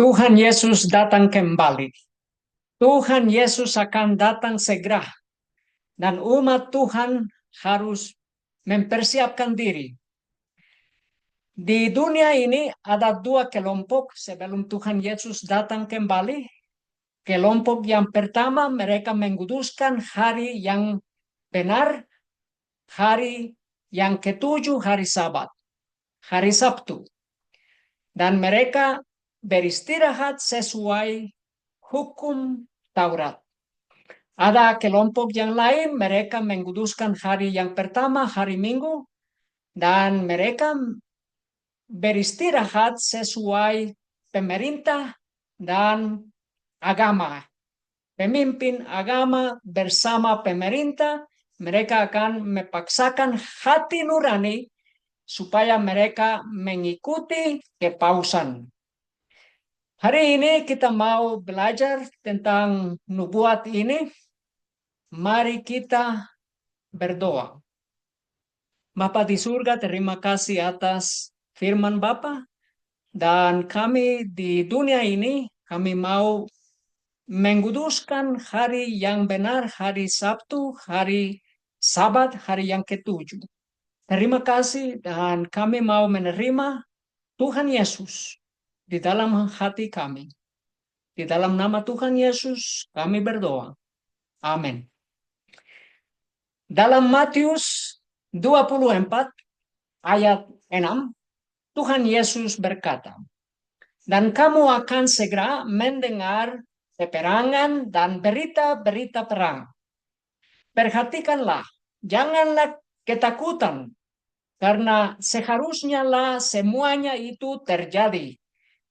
Tuhan Yesus datang kembali. Tuhan Yesus akan datang segera. Dan umat Tuhan harus mempersiapkan diri. Di dunia ini ada dua kelompok sebelum Tuhan Yesus datang kembali. Kelompok yang pertama, mereka menguduskan hari yang benar, hari yang ketujuh, hari Sabat, hari Sabtu. Dan mereka beristirahat sesuai hukum Taurat. Ada kelompok yang lain, mereka menguduskan hari yang pertama, hari Minggu, dan mereka beristirahat sesuai pemerintah dan agama. Pemimpin agama bersama pemerintah, mereka akan memaksakan hati nurani supaya mereka mengikuti kepausan. Hari ini kita mau belajar tentang nubuat ini. Mari kita berdoa. Bapa di surga, terima kasih atas firman Bapa. Dan kami di dunia ini, kami mau menguduskan hari yang benar, hari Sabtu, hari Sabat, hari yang ketujuh. Terima kasih dan kami mau menerima Tuhan Yesus di dalam hati kami. Di dalam nama Tuhan Yesus kami berdoa. Amin. Dalam Matius 24 ayat 6, Tuhan Yesus berkata, "Dan kamu akan segera mendengar peperangan dan berita-berita perang. Perhatikanlah, janganlah ketakutan, karena seharusnya lah semuanya itu terjadi.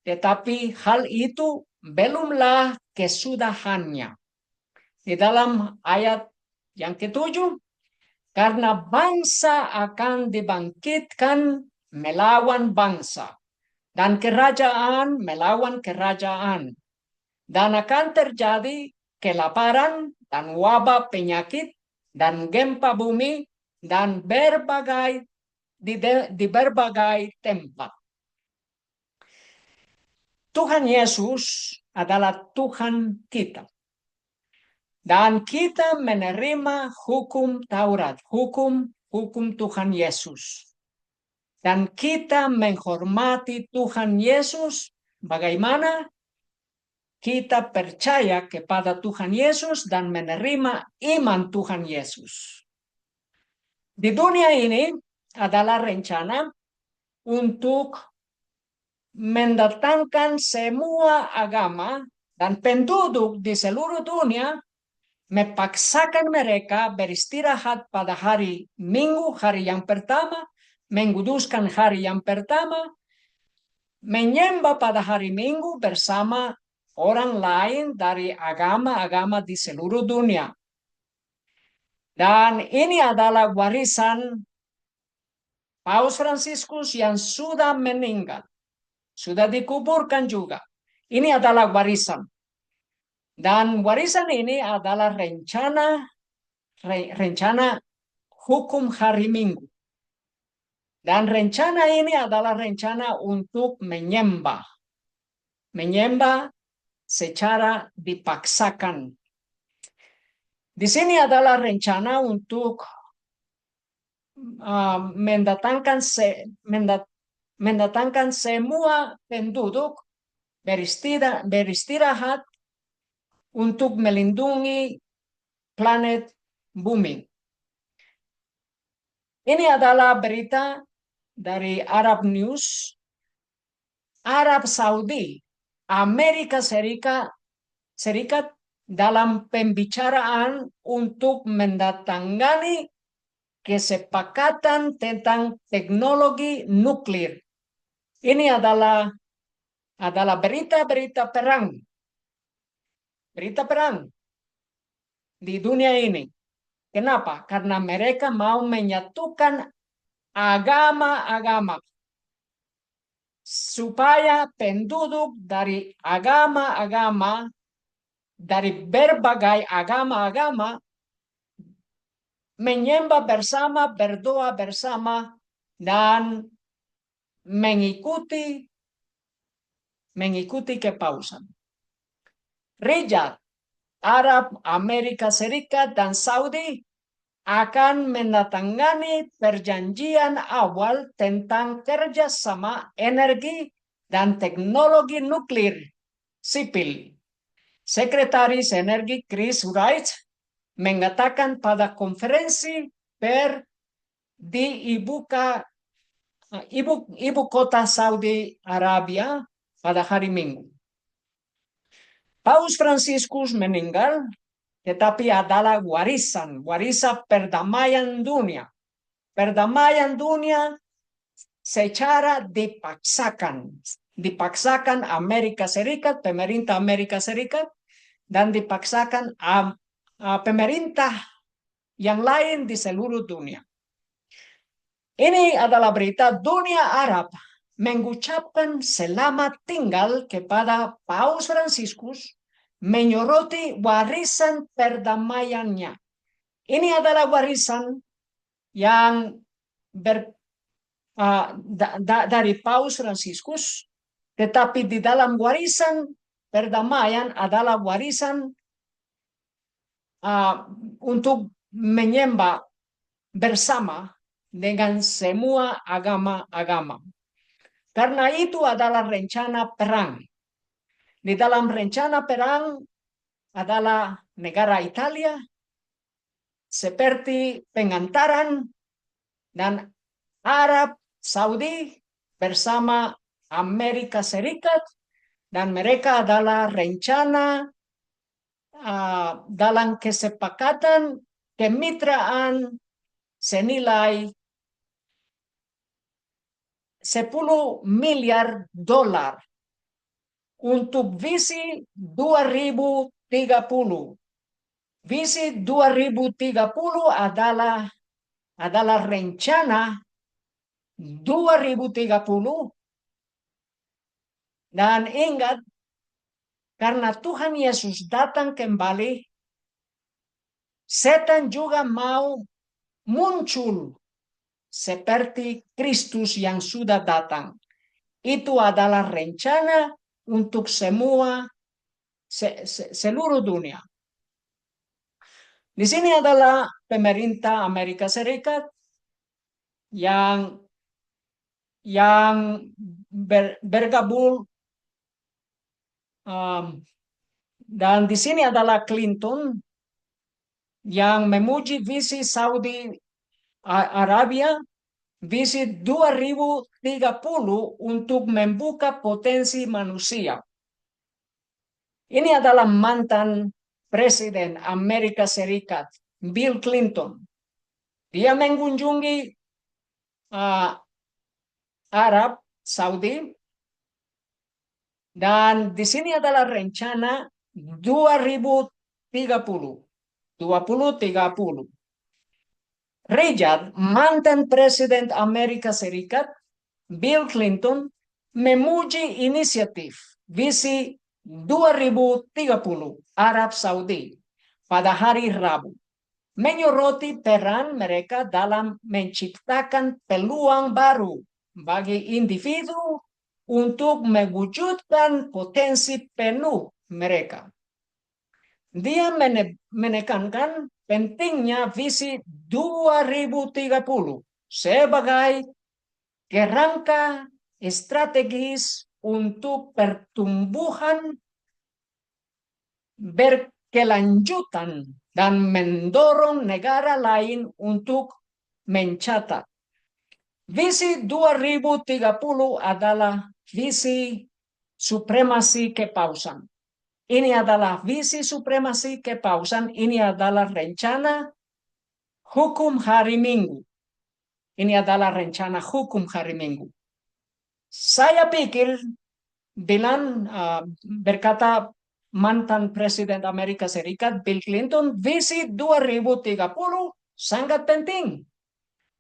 Tetapi hal itu belumlah kesudahannya." Di dalam ayat yang ketujuh, karena bangsa akan dibangkitkan melawan bangsa, dan kerajaan melawan kerajaan, dan akan terjadi kelaparan dan wabah penyakit dan gempa bumi dan di berbagai tempat. Tuhan Yesus adalah Tuhan kita. Dan kita menerima hukum Taurat, hukum Tuhan Yesus. Dan kita menghormati Tuhan Yesus. Bagaimana? Kita percaya kepada Tuhan Yesus dan menerima iman Tuhan Yesus. Di dunia ini adalah rencana untuk mendatangkan semua agama dan penduduk di seluruh dunia, mempaksakan mereka beristirahat pada hari Minggu, hari yang pertama, menguduskan hari yang pertama, menyembah pada hari Minggu bersama orang lain dari agama-agama di seluruh dunia. Dan ini adalah warisan Paus Fransiskus yang sudah meninggal, sudah dikuburkan juga. Ini adalah warisan. Dan warisan ini adalah rencana hukum hari Minggu. Dan rencana ini adalah rencana untuk menyembah secara dipaksakan. Di sini adalah rencana untuk mendatangkan semua penduduk beristirahat untuk melindungi planet bumi. Ini adalah berita dari Arab News. Arab Saudi, Amerika Serikat dalam pembicaraan untuk mendatangani kesepakatan tentang teknologi nuklir. Ini adalah berita-berita perang. Berita perang di dunia ini. Kenapa? Karena mereka mau menyatukan agama-agama supaya penduduk dari agama-agama, dari berbagai agama-agama, menyembah bersama, berdoa bersama, dan mengikuti kepausan. Riyadh, Arab, Amerika Serikat, dan Saudi akan menandatangani perjanjian awal tentang kerjasama energi dan teknologi nuklir sipil. Sekretaris Energi Chris Wright mengatakan pada konferensi di ibu kota Saudi Arabia pada hari Minggu. Paus Fransiskus meninggal, tetapi adalah warisan perdamaian dunia. Perdamaian dunia secara dipaksakan Amerika Serikat, pemerintah Amerika Serikat, dan dipaksakan pemerintah yang lain di seluruh dunia. Ini adalah berita dunia Arab mengucapkan selamat tinggal kepada Paus Fransiskus, menyoroti warisan perdamaiannya. Ini adalah warisan yang dari Paus Fransiskus, tetapi di dalam warisan perdamaian adalah warisan untuk menyembah bersama dengan semua agama-agama. Karena itu adalah rencana perang. Di dalam rencana perang adalah negara Italia seperti pengantaran dan Arab Saudi bersama Amerika Serikat, dan mereka adalah rencana dalam kesepakatan kemitraan senilai $10 miliar untuk visi 2030. Visi 2030 adalah rencana 2030, dan ingat, karena Tuhan Yesus datang kembali, setan juga mau muncul seperti Kristus yang sudah datang. Itu adalah rencana untuk seluruh dunia. Di sini adalah pemerintah Amerika Serikat yang bergabung, dan di sini adalah Clinton yang memuji visi Saudi Arabia, visi 2030 untuk membuka potensi manusia. Ini adalah mantan Presiden Amerika Serikat, Bill Clinton. Dia mengunjungi Arab Saudi, dan di sini adalah rencana 2030. Riyadh, mantan Presiden Amerika Serikat, Bill Clinton, memuji inisiatif visi 2030 Arab Saudi pada hari Rabu, menyoroti peran mereka dalam menciptakan peluang baru bagi individu untuk mewujudkan potensi penuh mereka. Dia menekankan pentingnya visi 2030 sebagai kerangka strategis untuk pertumbuhan berkelanjutan dan mendorong negara lain untuk mencatat. Visi 2030 adalah visi supremasi kepausan. Ini adalah visi supremasi kepausan. Ini adalah rencana hukum hari Minggu. Ini adalah rencana hukum hari Minggu. Saya pikir, berkata mantan Presiden Amerika Serikat Bill Clinton, visi 2030 sangat penting.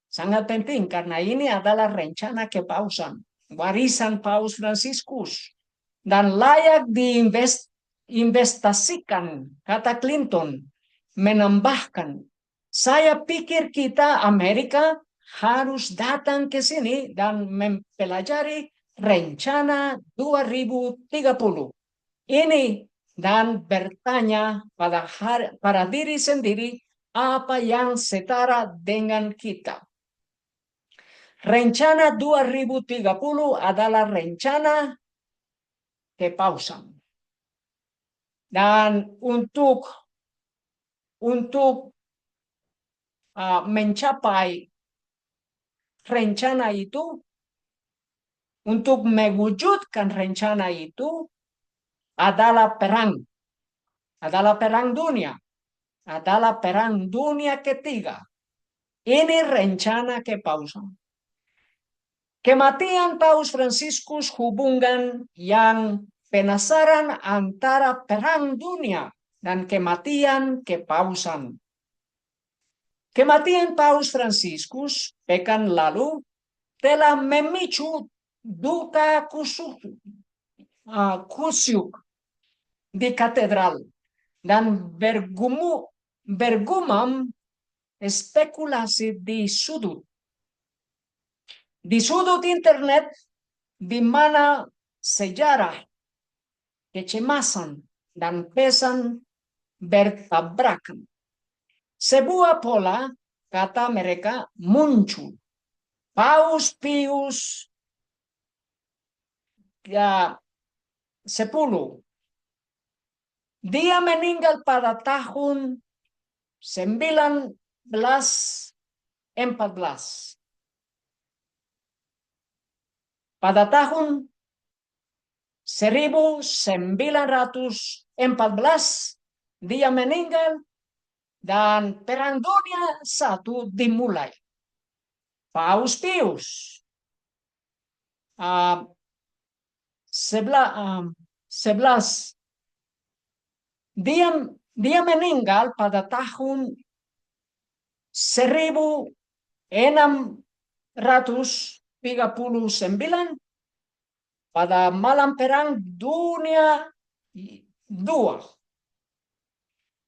Sangat penting karena ini adalah rencana kepausan, warisan Paus Fransiskus, dan layak diinvestasikan, kata Clinton. Menambahkan, saya pikir kita Amerika harus datang ke sini dan mempelajari rencana 2030 ini dan bertanya pada diri sendiri apa yang setara dengan kita. Rencana 2030 adalah rencana kepausan. Dan untuk mencapai rencana itu, untuk mewujudkan rencana itu adalah perang dunia, adalah perang dunia ketiga. Ini rencana kepausan. Kematian Paus Fransiskus hubungan yang penasaran antara perang dunia dan kematian kepausan. Kematian Paus Fransiskus pekan lalu telah memicu duka kusyuk di katedral dan bergumam spekulasi di sudut internet di mana sejarah, kecemasan, dan pesan bertabrakan. Sebuah pola, kata mereka, muncul. Paus Pius X. Dia meninggal pada tahun 1914. Pada tahun 1914 dia meninggal dan Perang Dunia I dimulai. Paus Pius 11 dia meninggal pada tahun 1639 pada malam Perang Dunia II.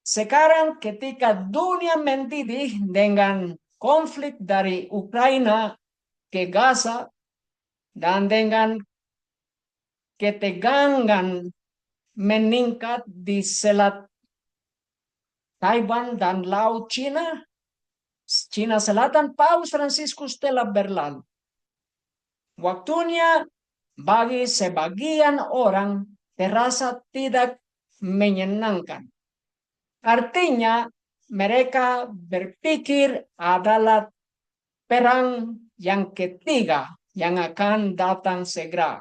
Sekarang ketika dunia mendidih dengan konflik dari Ukraina ke Gaza dan dengan ketegangan meningkat di Selat Taiwan dan Laut Cina Selatan, Paus Fransiskus telah berlalu. Waktunya bagi sebagian orang terasa tidak menyenangkan. Artinya mereka berpikir adalah perang yang ketiga yang akan datang segera.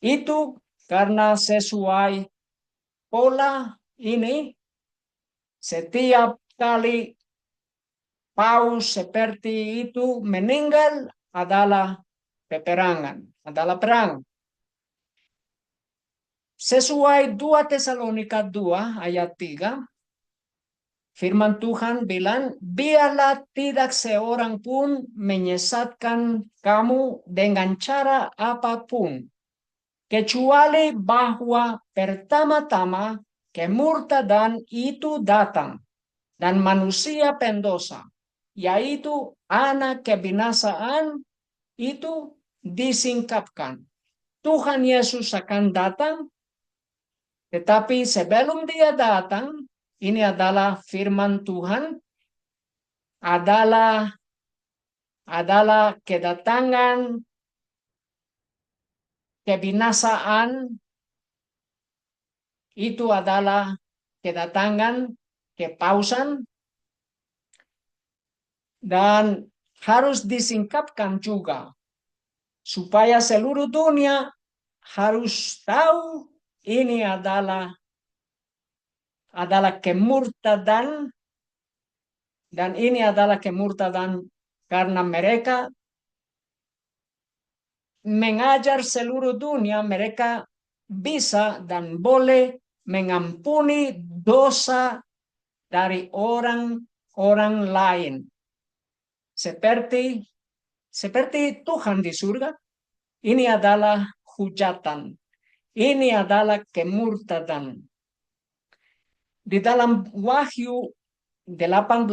Itu karena sesuai pola ini, setiap kali paus seperti itu meninggal adalah peperangan, adalah perang. Sesuai 2 Tesalonika 2 ayat 3, firman Tuhan bilang, biarlah tidak seorang pun menyesatkan kamu dengan cara apapun, kecuali bahwa pertama-tama kemurtadan itu datang, dan manusia pendosa, yaitu anak kebinasaan itu disingkapkan. Tuhan Yesus akan datang, tetapi sebelum dia datang, ini adalah firman Tuhan, adalah kedatangan kebinasaan, itu adalah kedatangan kepausan, dan harus disingkapkan juga supaya seluruh dunia harus tahu ini adalah kemurtadan, dan ini adalah kemurtadan karena mereka mengajar seluruh dunia mereka bisa dan boleh mengampuni dosa dari orang lain. Seperti Tuhan di surga, ini adalah hujatan. Ini adalah kemurtadan. Di dalam Wahyu 18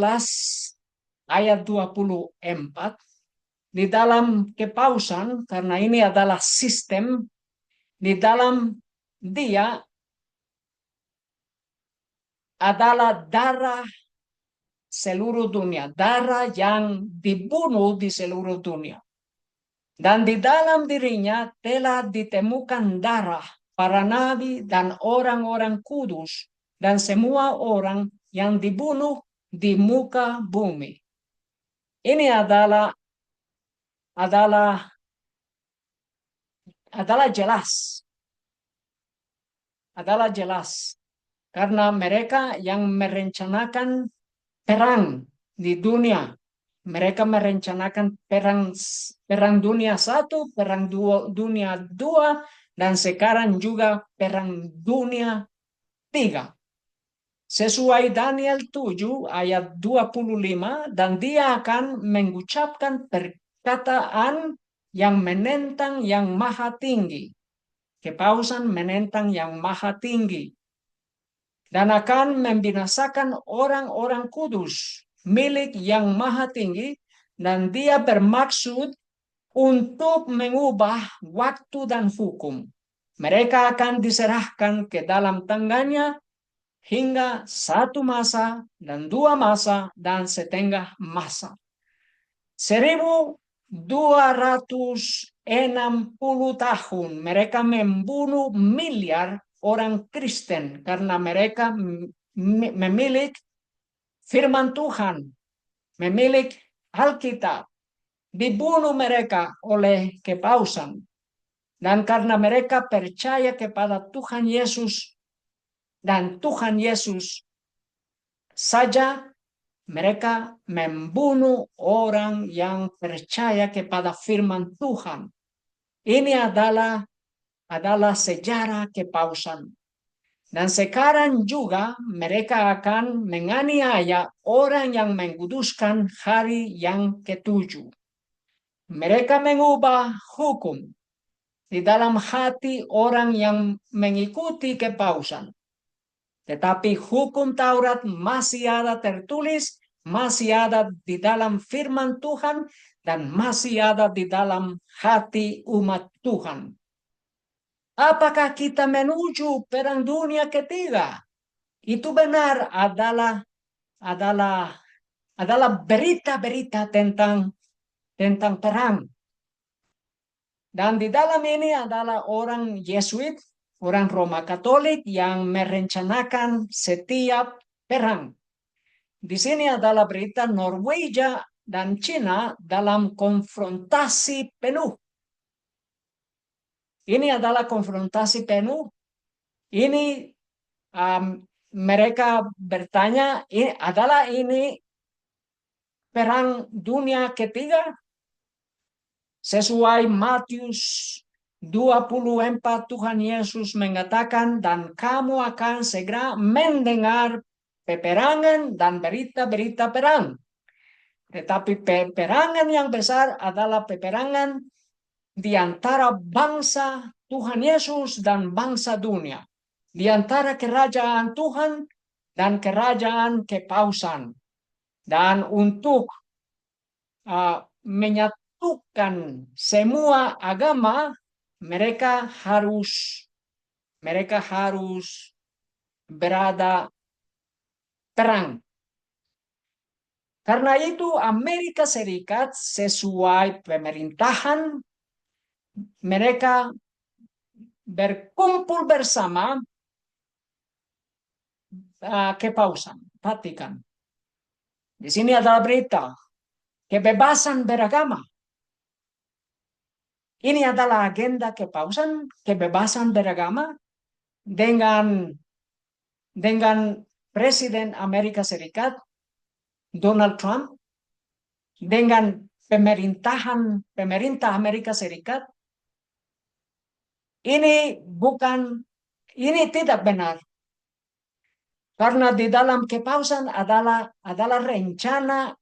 ayat 24, di dalam kepausan, karena ini adalah sistem, di dalam dia adalah darah seluruh dunia, darah yang dibunuh di seluruh dunia. Dan di dalam dirinya telah ditemukan darah para nabi dan orang-orang kudus dan semua orang yang dibunuh di muka bumi. Ini adalah adalah jelas karena mereka yang merencanakan perang di dunia. Mereka merencanakan perang dunia satu, perang dunia dua, dan sekarang juga perang dunia tiga. Sesuai Daniel 7 ayat 25, dan dia akan mengucapkan perkataan yang menentang yang maha tinggi. Kepausan menentang yang maha tinggi. Dan akan membinasakan orang-orang kudus milik yang maha tinggi, dan dia bermaksud untuk mengubah waktu dan hukum. Mereka akan diserahkan ke dalam tangannya hingga 1 masa dan 2 masa dan setengah masa. 1260 tahun mereka membunuh miliar orang Kristen karena mereka memiliki firman Tuhan, memiliki Alkitab. Dibunuh mereka oleh kepausan. Dan karena mereka percaya kepada Tuhan Yesus dan Tuhan Yesus saja, mereka membunuh orang yang percaya kepada firman Tuhan. Ini adalah sejarah kepausan. Dan sekarang juga mereka akan menganiaya orang yang menguduskan hari yang ketujuh. Mereka mengubah hukum di dalam hati orang yang mengikuti kepausan. Tetapi hukum Taurat masih ada tertulis, masih ada di dalam firman Tuhan, dan masih ada di dalam hati umat Tuhan. Apakah kita menuju perang dunia ketiga? Itu benar adalah berita-berita tentang perang. Dan di dalam ini adalah orang Yesuit, orang Roma Katolik yang merencanakan setiap perang. Di sini adalah berita Norwegia dan Cina dalam konfrontasi penuh. Ini adalah konfrontasi penuh. Ini mereka bertanya, ini perang dunia ketiga? Sesuai Matius 24, Tuhan Yesus mengatakan, dan kamu akan segera mendengar peperangan dan berita-berita perang. Tetapi peperangan yang besar adalah peperangan di antara bangsa Tuhan Yesus dan bangsa dunia. Di antara kerajaan Tuhan dan kerajaan kepausan. Dan untuk menyatukan semua agama, mereka harus berada perang. Karena itu Amerika Serikat sesuai pemerintahan mereka berkumpul bersama kepausan, Vatikan. Di sini adalah berita kebebasan beragama. Ini adalah agenda kepausan, kebebasan beragama dengan Presiden Amerika Serikat Donald Trump, dengan pemerintah Amerika Serikat. Ini tidak benar. Karena di dalam kepausan adalah rencana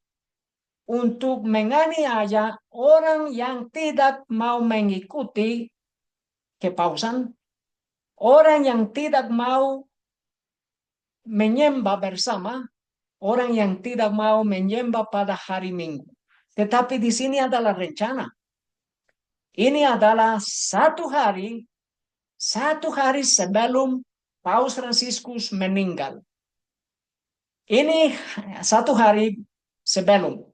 untuk menganiaya orang yang tidak mau mengikuti kepausan, orang yang tidak mau menyembah bersama, orang yang tidak mau menyembah pada hari Minggu. Tetapi di sini adalah rencana. Ini adalah satu hari sebelum Paus Fransiskus meninggal. Ini satu hari sebelum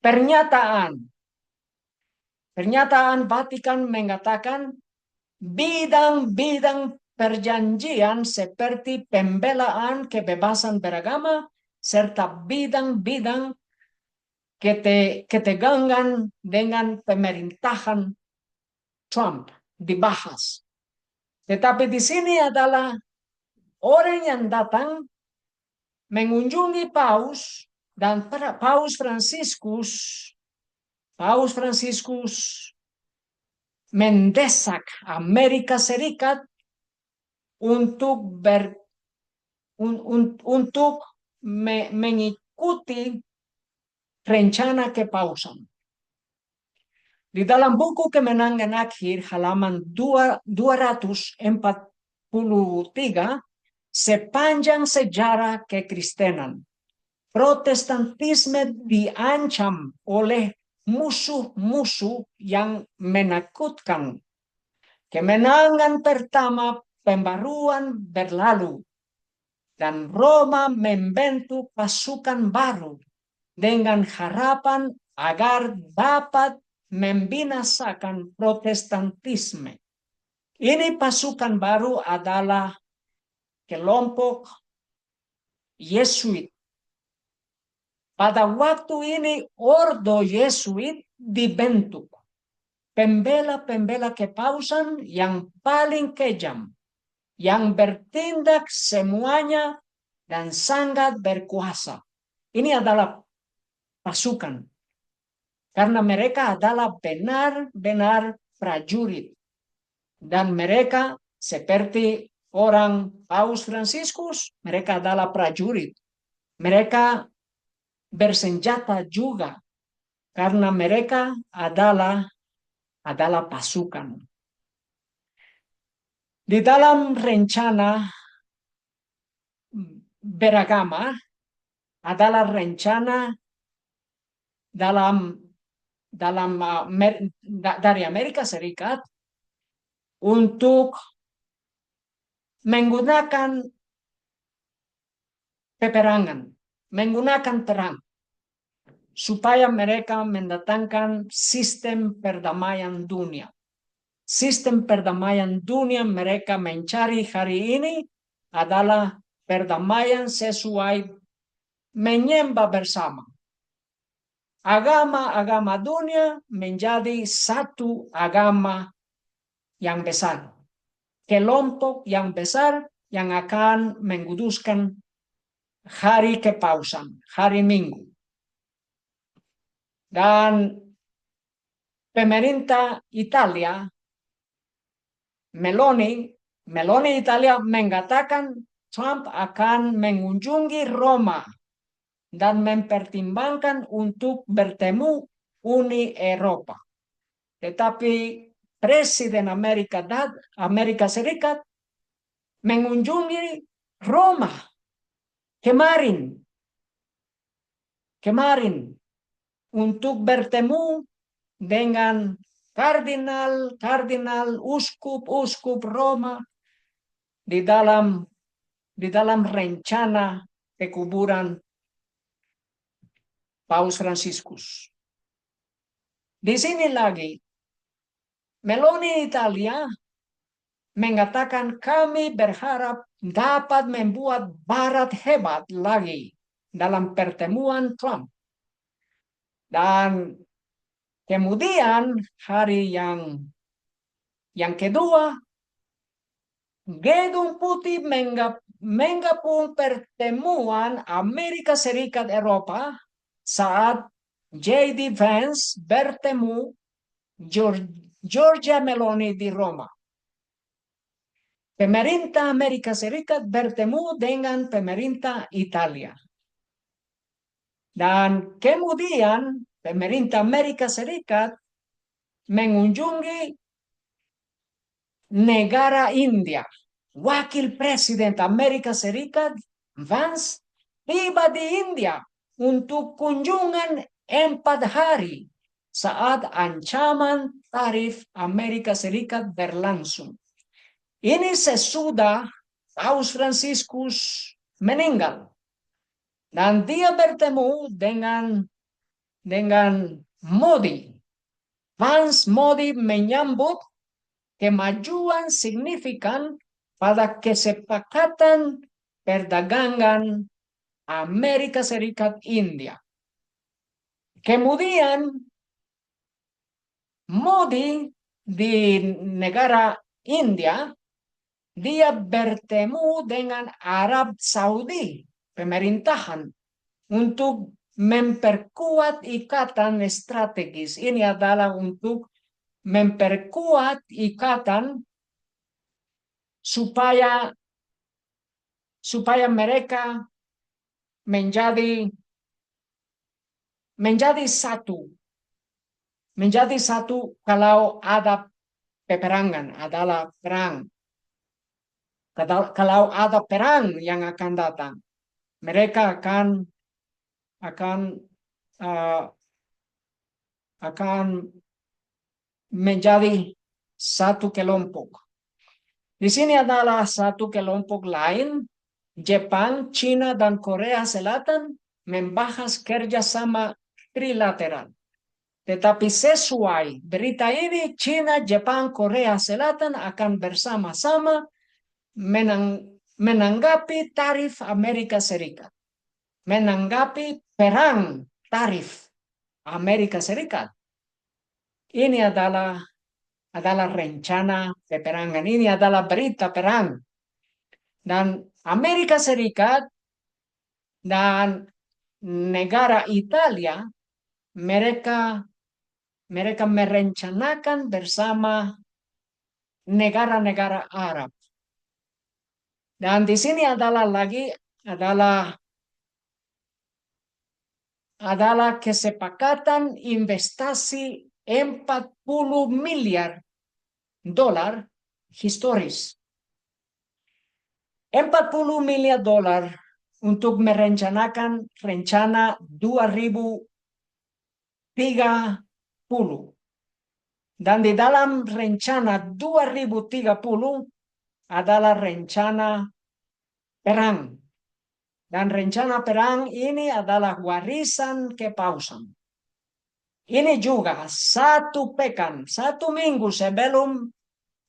pernyataan Vatikan mengatakan bidang-bidang perjanjian seperti pembelaan kebebasan beragama serta bidang-bidang ketegangan dengan pemerintahan Trump dibahas. Tetapi di sini adalah orang yang datang mengunjungi Paus dan Paus Fransiskus mendesak Amerika Serikat untuk mengikuti rencana kepausan. Di dalam buku Kemenangan Akhir halaman 243 sepanjang sejarah kekristenan, Protestantisme diancam oleh musuh-musuh yang menakutkan. Kemenangan pertama pembaruan berlalu dan Roma membentuk pasukan baru dengan harapan agar dapat membinasakan Protestantisme. Ini pasukan baru adalah kelompok Yesuit. Pada waktu ini Ordo Yesuit dibentuk. Pembela-pembela kepausan yang paling kejam, yang bertindak semuanya dan sangat berkuasa. Ini adalah pasukan. Karena mereka adalah benar-benar prajurit. Dan mereka seperti orang Paus Fransiskus, mereka adalah prajurit. Mereka bersenjata juga. Karena mereka adalah pasukan. Di dalam rencana beragama adalah rencana dari Amerika Serikat untuk menggunakan peperangan, menggunakan perang, supaya mereka mendatangkan sistem perdamaian dunia. Sistem perdamaian dunia mereka mencari hari ini adalah perdamaian sesuai menyembah bersama. Agama-agama dunia menjadi satu agama yang besar. Kelompok yang besar yang akan menguduskan hari kepausan, hari Minggu. Dan pemerintah Italia, Meloni Italia mengatakan Trump akan mengunjungi Roma dan mempertimbangkan untuk bertemu Uni Eropa. Tetapi Presiden Amerika Serikat mengunjungi Roma kemarin untuk bertemu dengan kardinal, uskup Roma di dalam rencana pekuburan Paus Fransiskus. Di sini lagi, Meloni Italia mengatakan kami berharap dapat membuat Barat hebat lagi dalam pertemuan Trump. Dan kemudian hari yang kedua, Gedung Putih menggabung pertemuan Amerika Serikat Eropa saat J.D. Vance bertemu Giorgia Meloni di Roma. Pemerintah Amerika Serikat bertemu dengan pemerintah Italia. Dan kemudian pemerintah Amerika Serikat mengunjungi negara India. Wakil Presiden Amerika Serikat Vance tiba di India untuk kunjungan 4 hari saat ancaman tarif Amerika Serikat berlangsung. Ini sesudah Paus Fransiskus meninggal. Dan dia bertemu dengan Modi. Vance Modi menyambut kemajuan signifikan pada kesepakatan perdagangan Amerika Serikat India. Kemudian Modi di negara India, dia bertemu dengan Arab Saudi, pemerintahan, untuk memperkuat ikatan strategis. Ini adalah untuk memperkuat ikatan supaya mereka menjadi satu kalau ada peperangan, adalah perang. Kalau ada perang yang akan datang, mereka akan menjadi satu kelompok. Di sini adalah satu kelompok lain, Jepang, China, dan Korea Selatan membahas kerjasama trilateral. Tetapi sesuai berita ini, China, Jepang, Korea Selatan akan bersama-sama menanggapi tarif Amerika Serikat. Menanggapi perang tarif Amerika Serikat. Ini adalah rencana peperangan. Ini adalah berita perang. Dan Amerika Serikat dan negara Italia, mereka merencanakan bersama negara-negara Arab. Dan di sini adalah kesepakatan investasi 40 miliar dolar historis. 40 miliar dolar untuk merencanakan rencana 2030. Dan di dalam rencana 2030 adalah rencana perang. Dan rencana perang ini adalah warisan kepausan. Ini juga satu minggu sebelum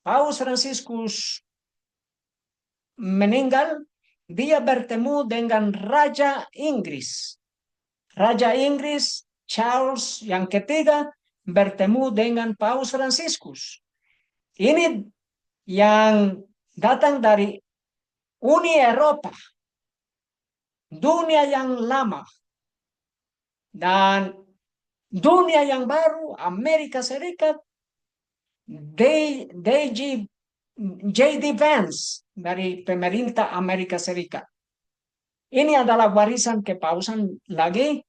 Paus Fransiskus meninggal, dia bertemu dengan Raja Inggris. Raja Inggris Charles yang ketiga bertemu dengan Paus Fransiskus. Ini yang datang dari Uni Eropa, dunia yang lama, dan dunia yang baru, Amerika Serikat. J.D. Vance dari pemerintah Amerika Serikat. Ini adalah warisan kepausan lagi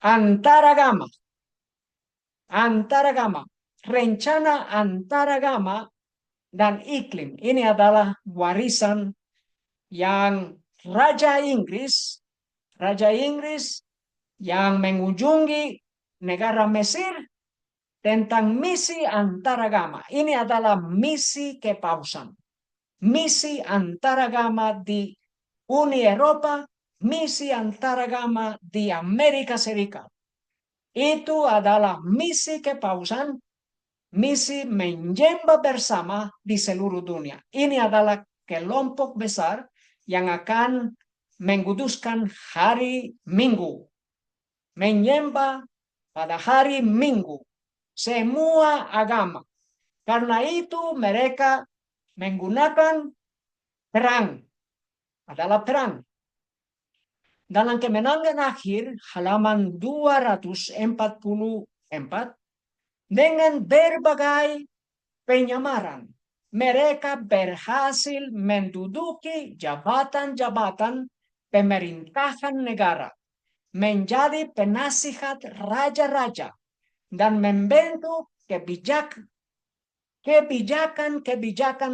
antaragama. Rencana antaragama dan iklim. Ini adalah warisan yang Raja Inggris yang mengunjungi negara Mesir tentang misi antaragama. Ini adalah misi kepausan. Misi antaragama di Uni Eropa, misi antaragama di Amerika Serikat. Itu adalah misi kepausan, misi menyembah bersama di seluruh dunia. Ini adalah kelompok besar yang akan menguduskan hari Minggu. Menyembah pada hari Minggu. Semua agama. Karena itu mereka menggunakan perang. Adalah perang. Dalam Kemenangan Akhir, halaman 244, dengan berbagai penyamaran, mereka berhasil menduduki jabatan-jabatan pemerintahan negara, menjadi penasihat raja-raja, dan membentuk kebijakan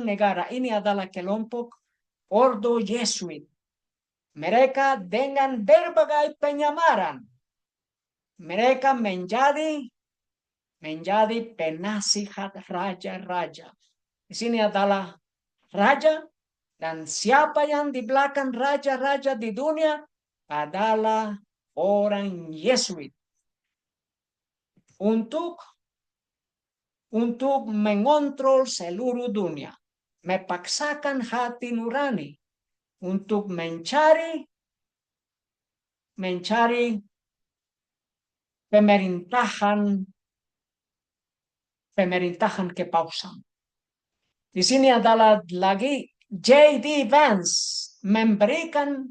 negara. Ini adalah kelompok Ordo Jesuit. Mereka dengan berbagai penyamaran Mereka menjadi penasihat raja-raja. Di sini adalah raja, dan siapa yang di belakang raja-raja di dunia adalah orang Yesuit. Untuk mengontrol seluruh dunia. Mepaksakan hati nurani untuk mencari pemerintahan kepausan. Di sini adalah lagi J.D. Vance memberikan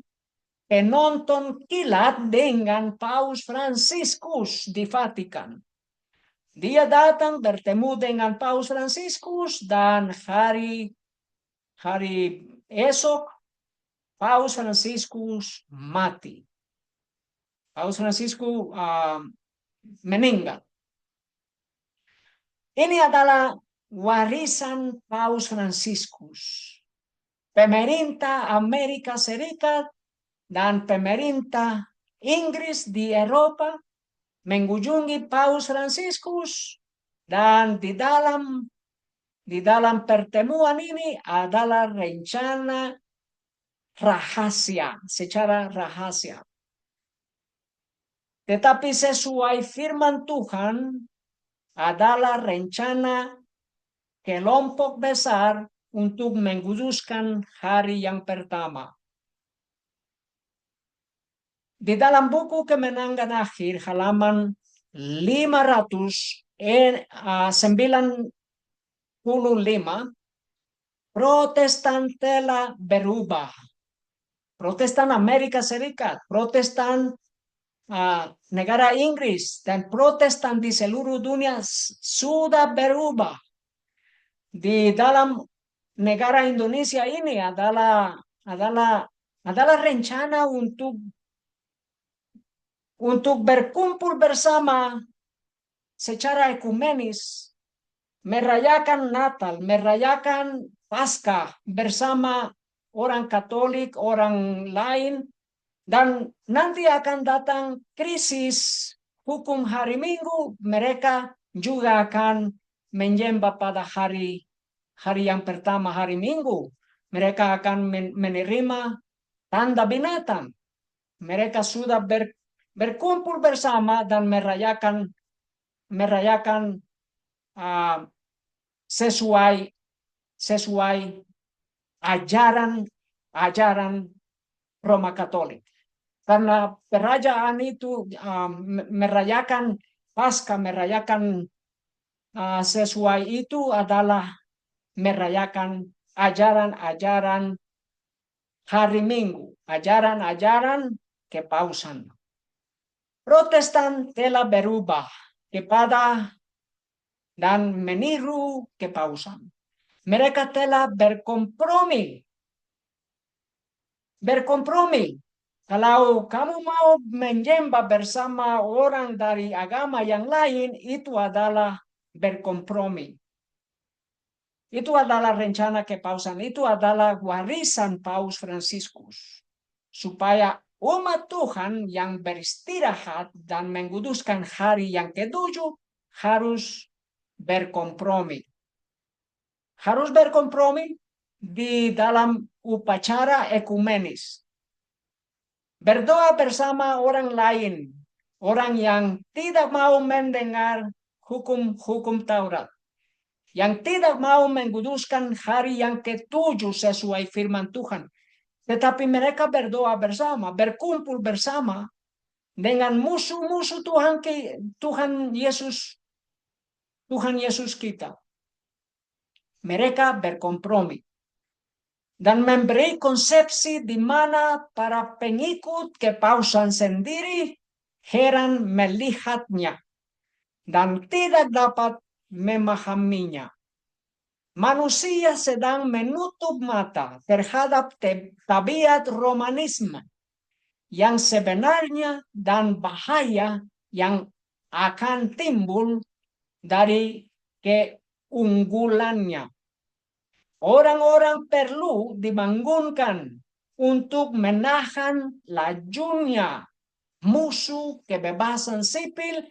penonton kilat dengan Paus Fransiskus di Vatikan. Dia datang bertemu dengan Paus Fransiskus, dan hari esok Paus Fransiskus mati. Paus Fransiskus meninggal. Ini adalah warisan Paus Fransiskus. Pemerintah Amerika Serikat dan pemerintah Inggris di Eropa mengunjungi Paus Fransiskus, dan di dalam pertemuan ini adalah rencana rahasia, secara rahasia. Tetapi sesuai firman Tuhan adalah rencana kelompok besar untuk menguduskan hari yang pertama. Di dalam buku Kemenangan Akhir halaman 595, Protestan telah berubah. Protestan Amerika Serikat, Protestan negara Inggris, dan Protestan di seluruh dunia sudah berubah. Di dalam negara Indonesia ini adalah rencana untuk berkumpul bersama secara ekumenis, merayakan Natal, merayakan Paskah bersama orang Katolik, orang lain, dan nanti akan datang krisis hukum hari Minggu, mereka juga akan menyembah pada hari yang pertama, hari Minggu. Mereka akan menerima tanda binatang. Mereka sudah berkumpul bersama dan merayakan sesuai ajaran Roma Katolik. Karena kerajaan itu merayakan Paskah, merayakan sesuai itu adalah merayakan ajaran-ajaran hari Minggu, ajaran-ajaran kepausan. Protestan telah berubah kepada dan meniru kepausan. Mereka telah berkompromi. Kalau kamu mau menyembah bersama orang dari agama yang lain, itu adalah berkompromi. Itu adalah rencana kepausan. Itu adalah warisan Paus Fransiskus. Supaya umat Tuhan yang beristirahat dan menguduskan hari yang ketujuh harus berkompromi. Harus berkompromi di dalam upacara ekumenis. Berdoa bersama orang lain, orang yang tidak mau mendengar hukum Taurat, yang tidak mau menguduskan hari yang ketujuh sesuai firman Tuhan. Tetapi mereka berdoa bersama, berkumpul bersama dengan musuh-musuh Tuhan Yesus kita. Mereka berkompromi dan memberi konsepsi di mana para pengikut kepausan sendiri heran melihatnya dan tidak dapat memahaminya. Manusia sedang menutup mata terhadap tabiat Romanisme yang sebenarnya dan bahaya yang akan timbul dari keunggulannya. Orang-orang perlu dibangunkan untuk menahan lajunya musuh kebebasan sipil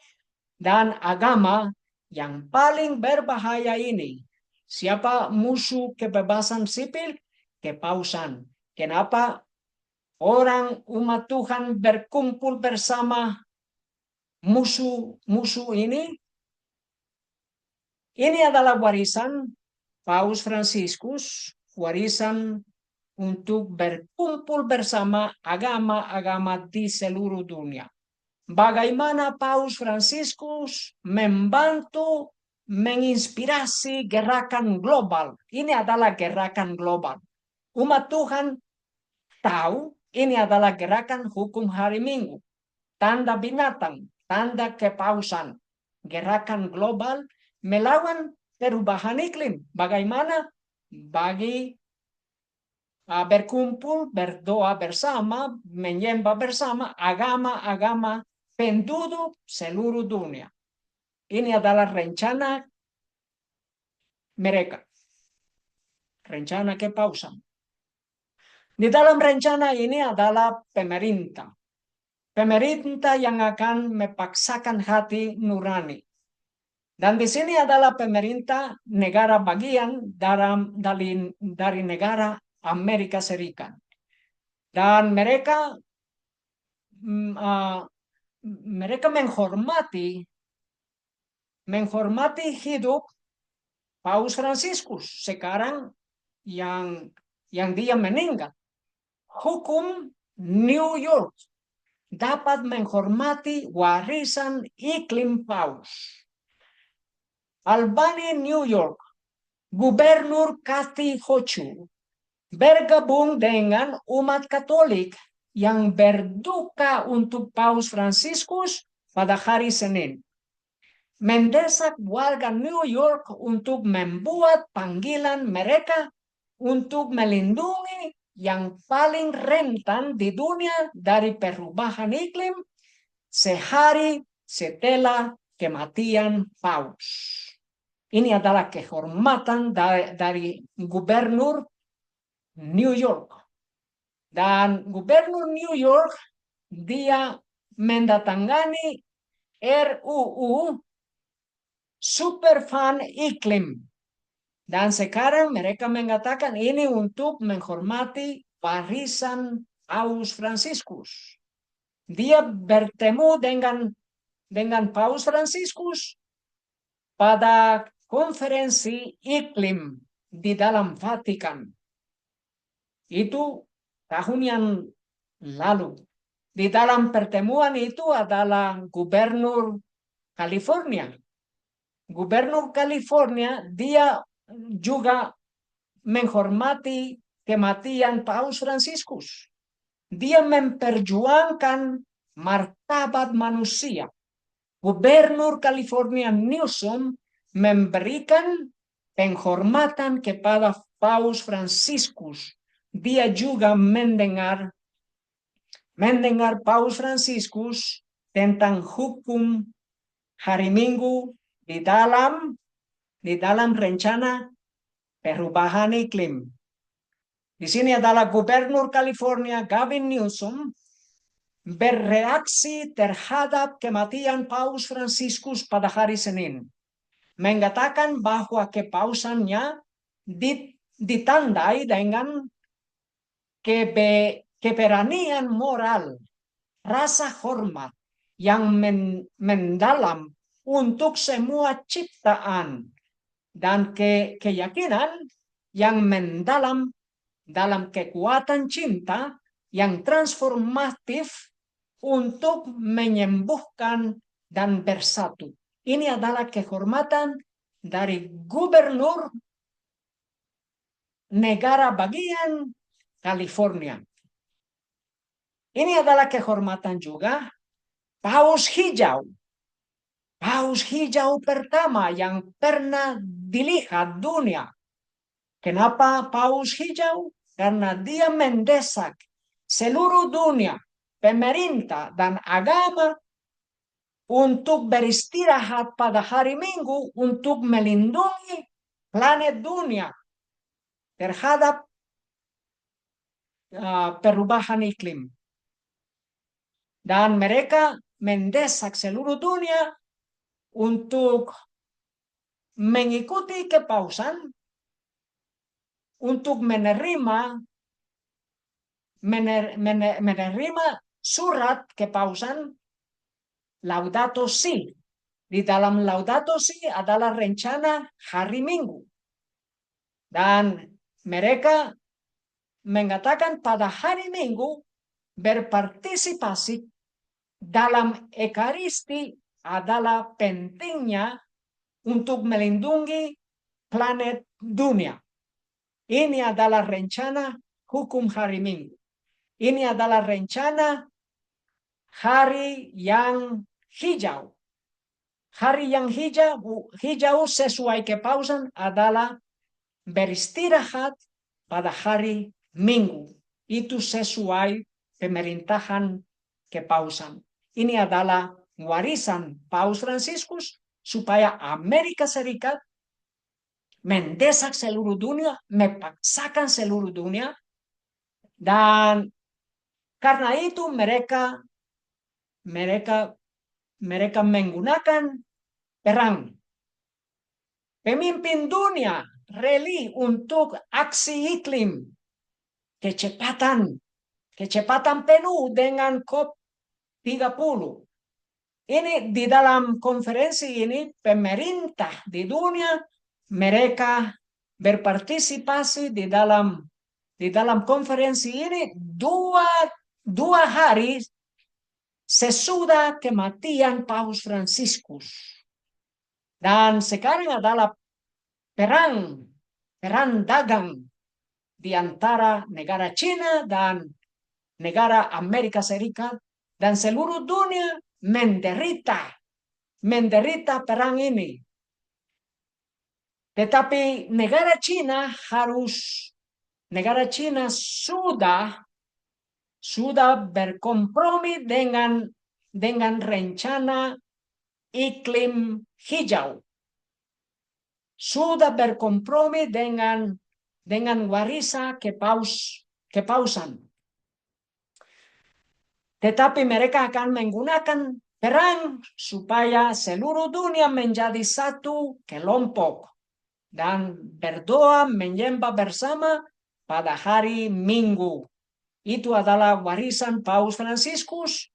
dan agama yang paling berbahaya ini. Siapa musuh kebebasan sipil? Kepausan. Kenapa orang umat Tuhan berkumpul bersama musuh ini? Ini adalah warisan Paus Fransiskus, warisan untuk berkumpul bersama agama-agama di seluruh dunia. Bagaimana Paus Fransiskus membantu menginspirasi gerakan global. Ini adalah gerakan global. Umat Tuhan tahu ini adalah gerakan hukum hari Minggu. Tanda binatang, tanda kepausan. Gerakan global melawan perubahan iklim. Bagaimana? Bagi berkumpul, berdoa bersama, menyembah bersama agama-agama penduduk seluruh dunia. Ini adalah rencana mereka. Rencana kepausan. Di dalam rencana ini adalah pemerintah. Pemerintah yang akan memaksakan hati nurani. Dan di sini adalah pemerintah negara bagian dari negara Amerika Serikat. Dan mereka menghormati hidup Paus Fransiskus sekarang yang dia meninggal. Hukum New York dapat menghormati warisan iklim Paus. Albany, New York, Gubernur Kathy Hochul bergabung dengan umat Katolik yang berduka untuk Paus Fransiskus pada hari Senin. Mendesak warga New York untuk membuat panggilan mereka untuk melindungi yang paling rentan di dunia dari perubahan iklim sehari setelah kematian Paus. Ini adalah kehormatan dari Gubernur New York. Dan Gubernur New York, dia mendatangani RUU Superfund Iklim. Dan sekarang mereka mengatakan ini untuk menghormati warisan Paus Fransiskus. Dia bertemu dengan Paus Fransiskus pada konferensi iklim di dalam Vatikan. Itu tahun yang lalu. Di dalam pertemuan itu adalah Gubernur California. Gubernur California, dia juga menghormati kematian Paus Fransiskus. Dia memperjuangkan martabat manusia. Gubernur California Newsom memberikan penghormatan kepada Paus Fransiskus. Dia juga mendengar Paus Fransiskus tentang hukum hari Minggu di dalam rencana perubahan iklim. Di sini adalah Gubernur California Gavin Newsom bereaksi terhadap kematian Paus Fransiskus pada hari Senin, mengatakan bahwa kepausannya ditandai dengan keberanian moral, rasa hormat yang mendalam untuk semua ciptaan, dan keyakinan yang mendalam dalam kekuatan cinta yang transformatif untuk menyembuhkan dan bersatu. Ini adalah kehormatan dari gubernur negara bagian California. Ini adalah kehormatan juga Paus Hijau. Paus Hijau pertama yang pernah dilihat dunia. Kenapa Paus Hijau? Karena dia mendesak seluruh dunia, pemerintah dan agama untuk beristirahat pada hari Minggu untuk melindungi planet dunia terhadap perubahan iklim. Dan mereka mendesak seluruh dunia untuk mengikuti kepausan, untuk menerima surat kepausan Laudato Si. Di dalam Laudato Si adalah rencana hari Minggu. Dan mereka mengatakan pada hari Minggu berpartisipasi dalam Ekaristi adalah pentingnya untuk melindungi planet dunia. Ini adalah rencana hukum hari Minggu. Ini adalah rencana hari yang hijau. Hari yang hijau sesuai kepausan adalah beristirahat pada hari Minggu. Itu sesuai pemerintahan kepausan. Ini adalah warisan Paus Fransiskus supaya Amerika Serikat mendesak seluruh dunia, memaksakan seluruh dunia, dan karena itu mereka menggunakan perang. Pemimpin dunia rela untuk aksi iklim, kecepatan penuh dengan COP30. Ini di dalam konferensi ini pemerintah di dunia mereka berpartisipasi di dalam konferensi ini dua hari sesudah kematian Paus Fransiskus. Dan sekarang adalah perang dagang di antara negara China dan negara Amerika Serikat, dan seluruh dunia menderita perang ini. Tetapi negara China sudah berkompromi dengan rencana iklim hijau. Sudah berkompromi dengan warisan kepausan. Tetapi mereka akan menggunakan perang supaya seluruh dunia menjadi satu kelompok dan berdoa menyembah bersama pada hari Minggu. Itu adalah warisan Paus Fransiskus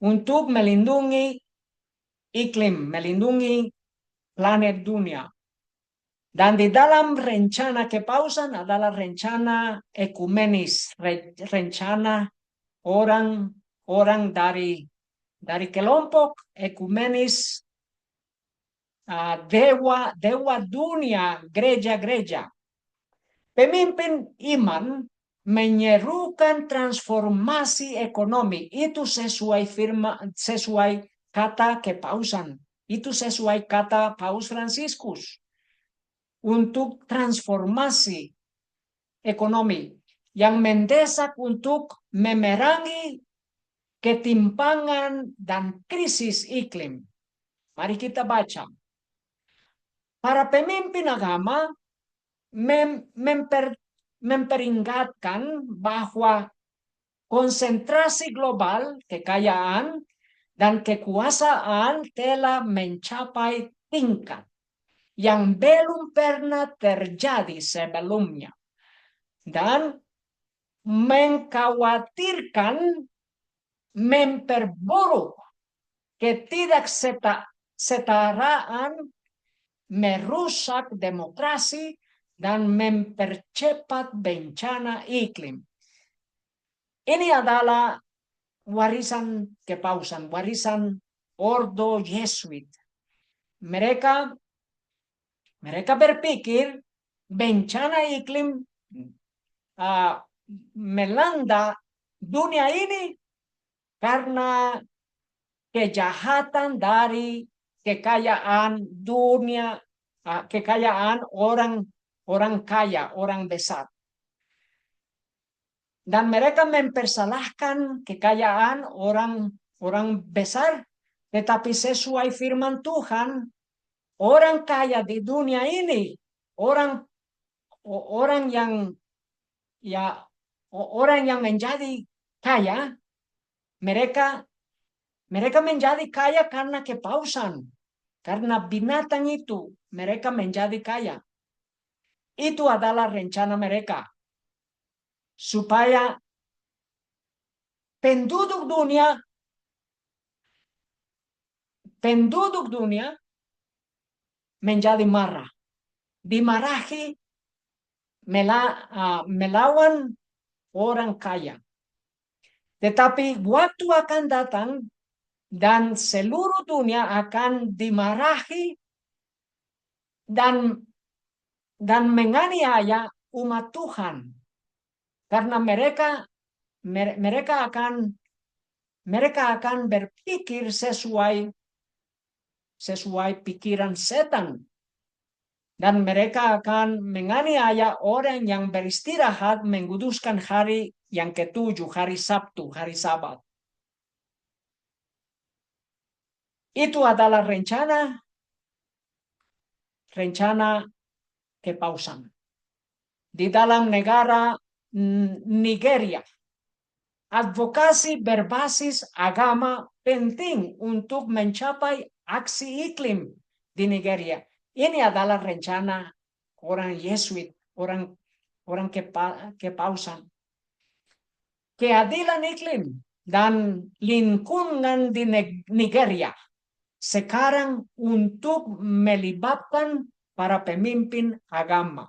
untuk melindungi iklim, melindungi planet dunia. Dan di dalam rencana kepausan adalah rencana ekumenis, rencana orang dari kelompok ekumenis, dewa dunia, gereja-gereja. Pemimpin iman menyerukan transformasi ekonomi. Itu sesuai kata kepausan. Itu sesuai kata Paus Fransiskus. Untuk transformasi ekonomi yang mendesak untuk memerangi ketimpangan dan krisis iklim. Mari kita baca. Para pemimpin agama memperingatkan bahwa konsentrasi global, kekayaan, dan kekuasaan telah mencapai tingkat yang belum pernah terjadi sebelumnya, dan mengkhawatirkan memperburuk ketidaksetaraan, merusak demokrasi, dan mempercepat bencana iklim. Ini adalah warisan kepausan, warisan Ordo Jesuit. Mereka berpikir bencana iklim melanda dunia ini karena kejahatan dari kekayaan dunia, kekayaan orang kaya, orang besar. Dan mereka mempersalahkan kekayaan orang besar, tetapi sesuai firman Tuhan, orang kaya di dunia ini, orang yang menjadi kaya, mereka Mereka menjadi kaya karena kepausan. Karena binatang itu mereka menjadi kaya. Itu adalah rencana mereka. Supaya penduduk dunia menjadi marah. Dimarahi melawan orang kaya. Tetapi waktu akan datang dan seluruh dunia akan dimarahi dan menganiaya umat Tuhan karena mereka akan berpikir sesuai pikiran setan. Dan mereka akan menganiaya orang yang beristirahat menguduskan hari yang ketujuh, hari Sabtu, hari Sabat. Itu adalah rencana kepausan. Di dalam negara Nigeria, advokasi berbasis agama penting untuk mencapai aksi iklim di Nigeria. Ini adalah rencana orang Yesuit, orang kepausan. Keadilan iklim dan lingkungan di Nigeria sekarang untuk melibatkan para pemimpin agama.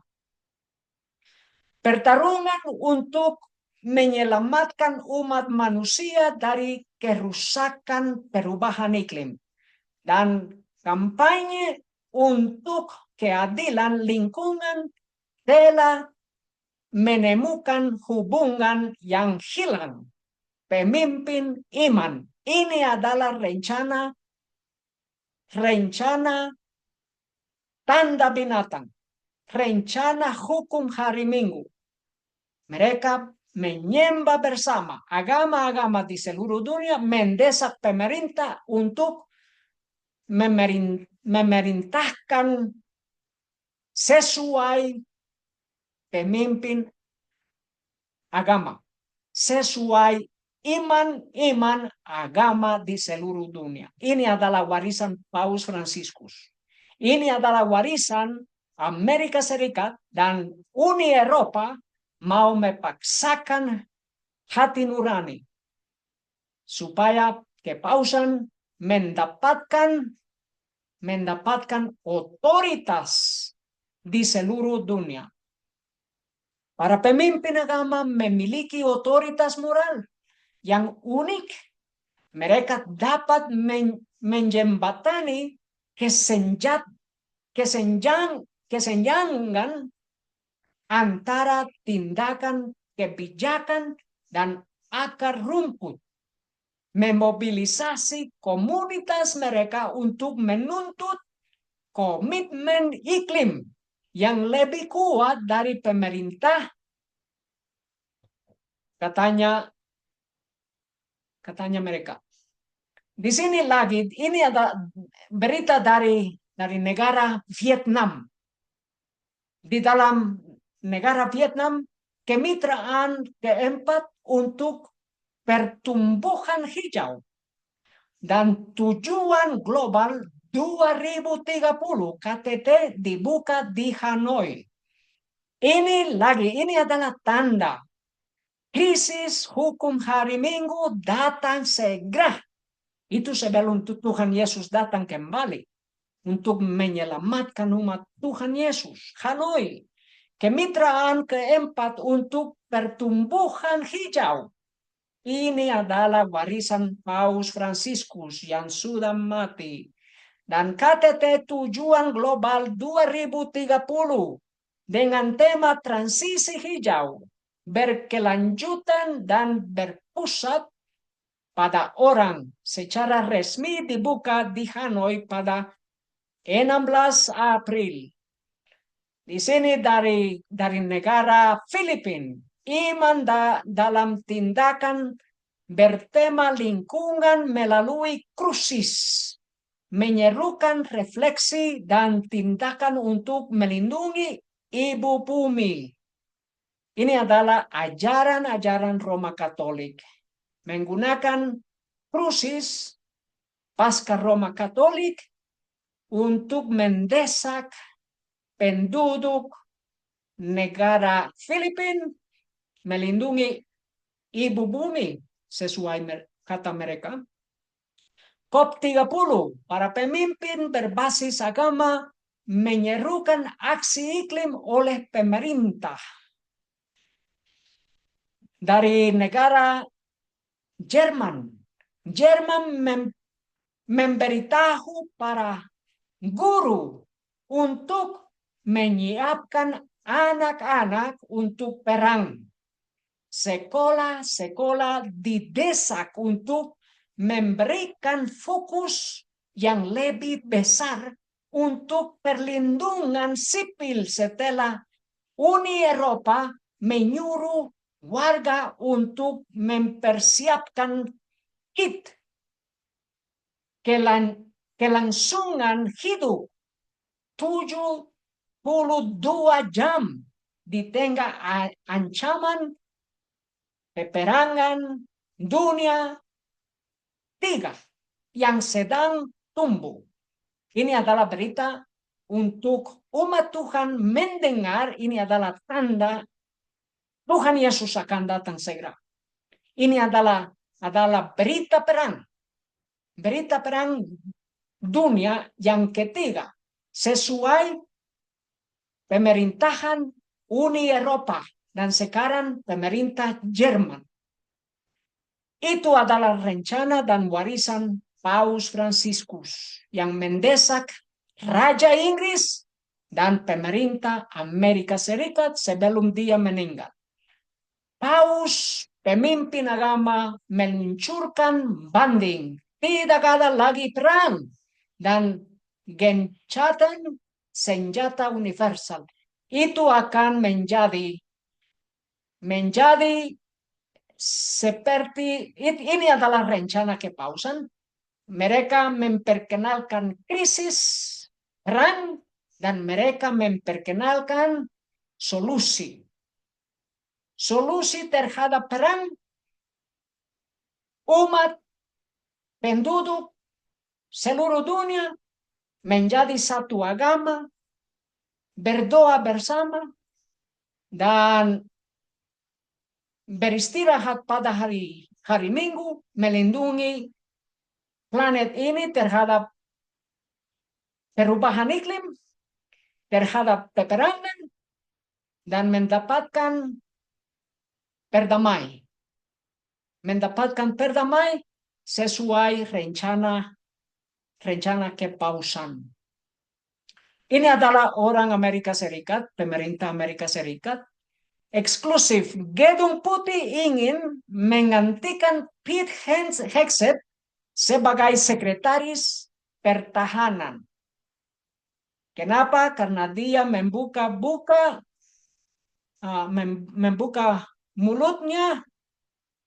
Pertarungan untuk menyelamatkan umat manusia dari kerusakan perubahan iklim. Dan kampanye untuk keadilan lingkungan telah menemukan hubungan yang hilang. Pemimpin iman. Ini adalah rencana tanda binatang. Rencana hukum hari Minggu. Mereka menyembah bersama agama-agama di seluruh dunia, mendesak pemerintah untuk memerintahkan sesuai pemimpin agama, sesuai iman agama di seluruh dunia. Ini adalah warisan Paus Fransiskus. Ini adalah warisan Amerika Serikat dan Uni Eropa mau memaksakan hati nurani supaya kepausan mendapatkan otoritas di seluruh dunia. Para pemimpin agama memiliki otoritas moral yang unik. Mereka dapat menjembatani kesenjangan antara tindakan kebijakan dan akar rumput, memobilisasi komunitas mereka untuk menuntut komitmen iklim yang lebih kuat dari pemerintah. Katanya mereka. Di sini lagi, ini ada berita dari negara Vietnam. Di dalam negara Vietnam, kemitraan keempat untuk pertumbuhan hijau dan tujuan global 2030 KTT dibuka di Hanoi. Ini adalah tanda krisis hukum hari Minggu datang segera. Itu sebelum Tuhan Yesus datang kembali untuk menyelamatkan umat Tuhan Yesus. Hanoi, kemitraan keempat untuk pertumbuhan hijau. Ini adalah warisan Paus Fransiskus yang sudah mati. Dan KTT tujuan global 2030 dengan tema transisi hijau berkelanjutan dan berpusat pada orang secara resmi dibuka di Hanoi pada 16 April. Di sini dari negara Filipina, iman dalam tindakan bertema lingkungan melalui krisis, menyerukan refleksi dan tindakan untuk melindungi ibu bumi. Ini adalah ajaran-ajaran Roma Katolik. Menggunakan krisis pasca Roma Katolik untuk mendesak penduduk negara Filipina melindungi ibu bumi sesuai kata mereka. COP30, para pemimpin berbasis agama menyerukan aksi iklim oleh pemerintah. Dari negara Jerman memberitahu para guru untuk menyiapkan anak-anak untuk perang. Sekolah-sekolah didesak untuk memberikan fokus yang lebih besar untuk perlindungan sipil setelah Uni Eropa menyuruh warga untuk mempersiapkan kit kelangsungan hidup 72 jam di tengah ancaman peperangan dunia 3 yang sedang tumbuh. Ini adalah berita untuk umat Tuhan mendengar. Ini adalah tanda Tuhan Yesus akan datang segera. Ini adalah berita perang. Berita perang dunia yang ketiga sesuai pemerintahan Uni Eropa dan sekarang pemerintah Jerman. Itu adalah rencana dan warisan Paus Fransiskus yang mendesak Raja Inggris dan pemerintah Amerika Serikat sebelum dia meninggal. Paus, pemimpin agama, meluncurkan banding. Tidak ada lagi perang dan gencatan senjata universal. Itu akan menjadi seperti ini adalah rencana kepausan. Mereka memperkenalkan krisis perang dan mereka memperkenalkan solusi terhadap perang. Umat penduduk seluruh dunia menjadi satu agama, berdoa bersama, dan beristirahat pada hari Minggu, melindungi planet ini terhadap perubahan iklim, terhadap peperangan, dan mendapatkan perdamai sesuai rencana kepausan. Ini adalah orang Amerika Serikat, pemerintah Amerika Serikat, eksklusif. Gedung Putih ingin menggantikan Pete Hegseth sebagai sekretaris pertahanan. Kenapa? Karena dia membuka mulutnya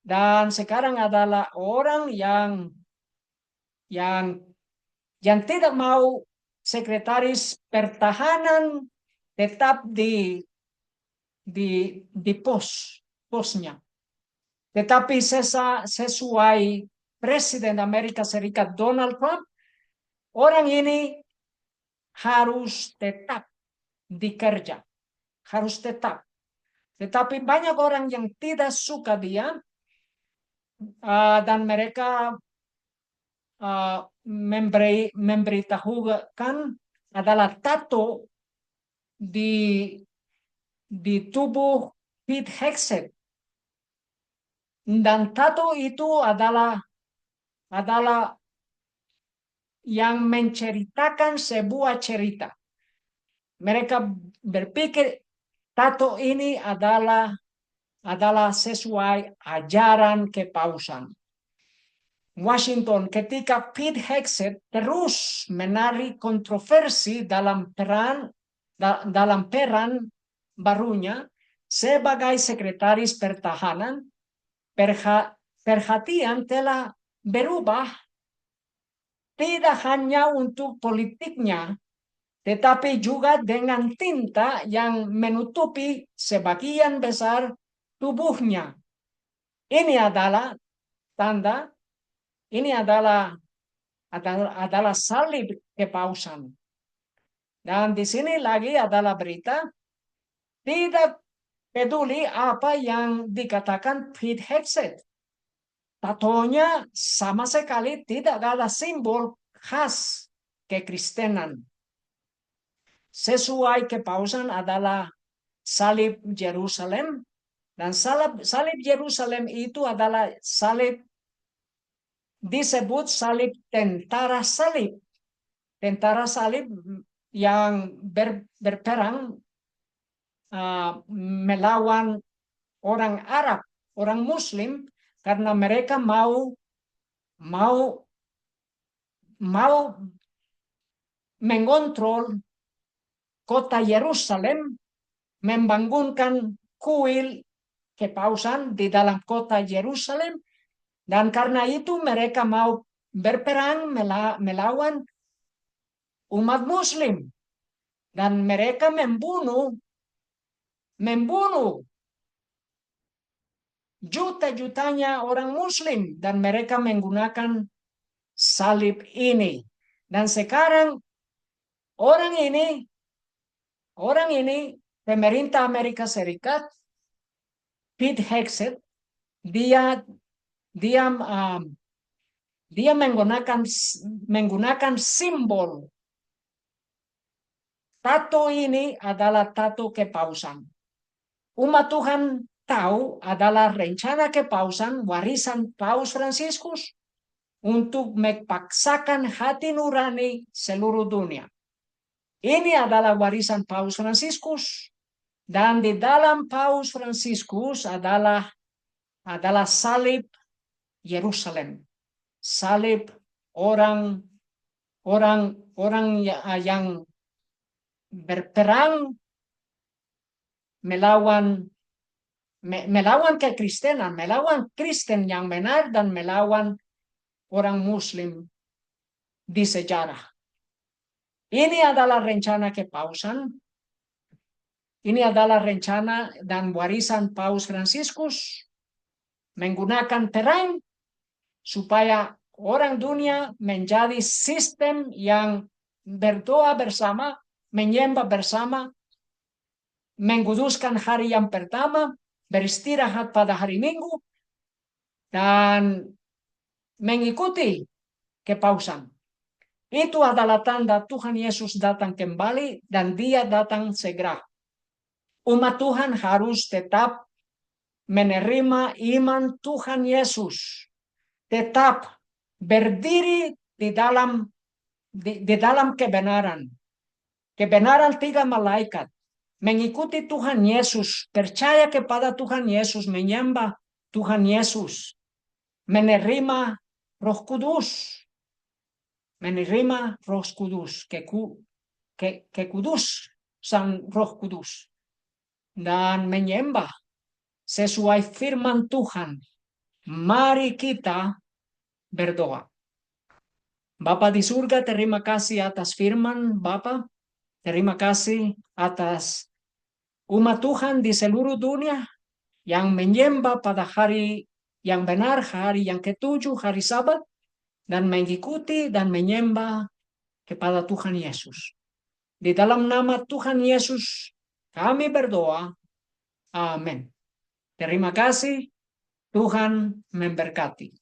dan sekarang adalah orang yang tidak mau sekretaris pertahanan tetap di posnya. Tetapi sesuai Presiden Amerika Serikat Donald Trump, orang ini harus tetap dikerja. Harus tetap. Tetapi banyak orang yang tidak suka dia dan mereka memberitahukan adalah tato di tubuh Pete Hegseth. Dan tato itu adalah yang menceritakan sebuah cerita. Mereka berpikir tato ini adalah sesuai ajaran kepausan. Washington ketika Pete Hegseth terus menarik kontroversi dalam peran barunya sebagai sekretaris pertahanan, perhatian telah berubah tidak hanya untuk politiknya, tetapi juga dengan tinta yang menutupi sebagian besar tubuhnya. Ini adalah tanda, ini adalah adalah salib kepausan. Dan di sini lagi adalah berita, tidak peduli apa yang dikatakan Pete Hegseth. Tatonya sama sekali tidak ada simbol khas kekristenan. Sesuai kepausan adalah salib Yerusalem, dan salib Yerusalem itu adalah salib, disebut salib tentara salib. Tentara salib yang berperang melawan orang Arab, orang Muslim, karena mereka mau mengontrol kota Yerusalem, membangunkan kuil kepausan di dalam kota Yerusalem, dan karena itu mereka mau berperang melawan umat Muslim, dan mereka membunuh juta-jutanya orang Muslim, dan mereka menggunakan salib ini. Dan sekarang orang ini pemerintah Amerika Serikat, Pete Hegseth, dia menggunakan simbol. Tato ini adalah tato kepausan. Umat Tuhan tahu adalah rencana kepausan warisan Paus Fransiskus untuk memaksakan hati nurani seluruh dunia. Ini adalah warisan Paus Fransiskus, dan di dalam Paus Fransiskus adalah salib Yerusalem, salib orang yang berperang melawan kekristenan, melawan Kristen yang benar, dan melawan orang Muslim di sejarah. Ini adalah rencana kepausan. Ini adalah rencana dan warisan Paus Fransiskus, menggunakan perang supaya orang dunia menjadi sistem yang berdoa bersama, menyembah bersama, menguduskan hari yang pertama, beristirahat pada hari Minggu, dan mengikuti kepausan. Itu adalah tanda Tuhan Yesus datang kembali, dan Dia datang segera. Umat Tuhan harus tetap menerima iman Tuhan Yesus, tetap berdiri di dalam kebenaran. Kebenaran tiga malaikat, mengikuti Tuhan Yesus, percaya kepada Tuhan Yesus, menyembah Tuhan Yesus, menerima Roh Kudus, kekudus Sang Roh Kudus, dan menyembah sesuai firman Tuhan. Mari kita berdoa. Bapa di surga, terima kasih atas firman Bapa. Terima kasih atas umat Tuhan di seluruh dunia yang menyembah pada hari yang benar, hari yang ketujuh, hari Sabat, dan mengikuti dan menyembah kepada Tuhan Yesus. Di dalam nama Tuhan Yesus kami berdoa. Amin. Terima kasih. Tuhan memberkati.